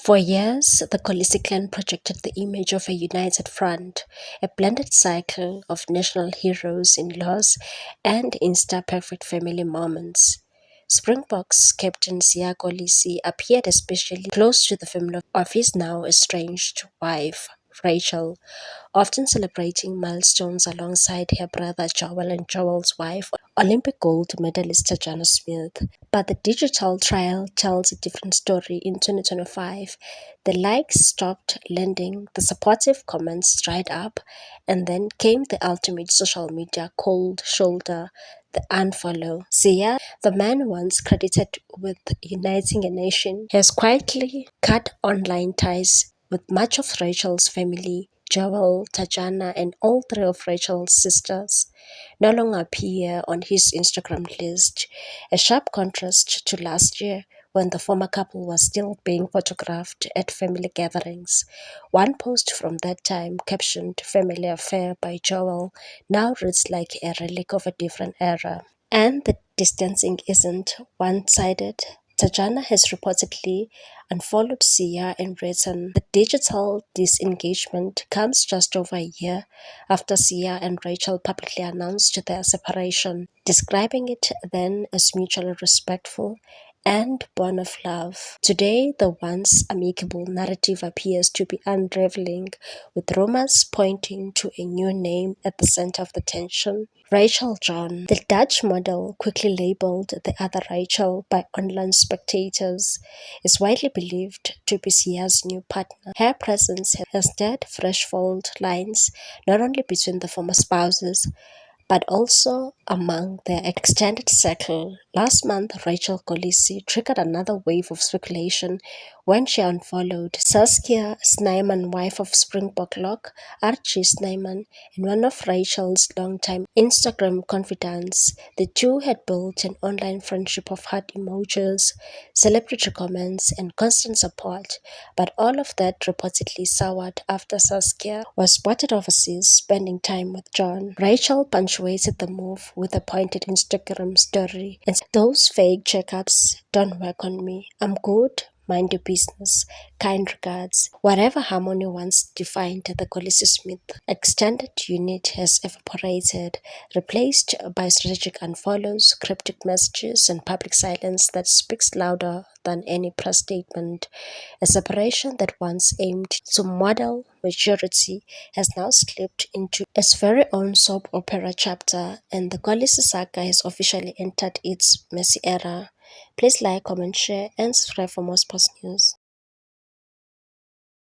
For years, the Kolisi clan projected the image of a united front, a blended cycle of national heroes-in-laws and Insta-perfect family moments. Springboks captain Siya Kolisi appeared especially close to the family of his now estranged wife, Rachel, often celebrating milestones alongside her brother Joel and Joel's wife, Olympic gold medalist Tajana Smith. But the digital trial tells a different story in 2025. The likes stopped landing, the supportive comments dried up, and then came the ultimate social media cold shoulder, the unfollow. Sia, the man once credited with uniting a nation, has quietly cut online ties with much of Rachel's family. Joel, Tajana, and all three of Rachel's sisters no longer appear on his Instagram list, a sharp contrast to last year when the former couple was still being photographed at family gatherings. One post from that time, captioned Family Affair by Joel, now reads like a relic of a different era. And the distancing isn't one-sided. Tajana has reportedly unfollowed Sia and written, the digital disengagement comes just over a year after Sia and Rachel publicly announced their separation, describing it then as mutually respectful and born of love. Today, the once amicable narrative appears to be unraveling, with rumors pointing to a new name at the center of the tension. Rachel John, the Dutch model quickly labeled the other Rachel by online spectators, is widely believed to be Sia's new partner. Her presence has stirred fresh fault lines not only between the former spouses, but also among their extended circle. Last month, Rachel Kolisi triggered another wave of speculation when she unfollowed Saskia Snyman, wife of Springbok lock Archie Snyman, and one of Rachel's longtime Instagram confidants. The two had built an online friendship of heart emojis, celebrity comments, and constant support, but all of that reportedly soured after Saskia was spotted overseas spending time with John. Rachel punctuated the move with a pointed Instagram story and said, those fake checkups don't work on me. I'm good. Mind your business. Kind regards. Whatever harmony once defined the Kolisi Smith extended unit has evaporated, replaced by strategic unfollows, cryptic messages, and public silence that speaks louder than any press statement. A separation that once aimed to model maturity has now slipped into its very own soap opera chapter, and the Kolisi saga has officially entered its messy era. Please like, comment, share, and subscribe for more sports news.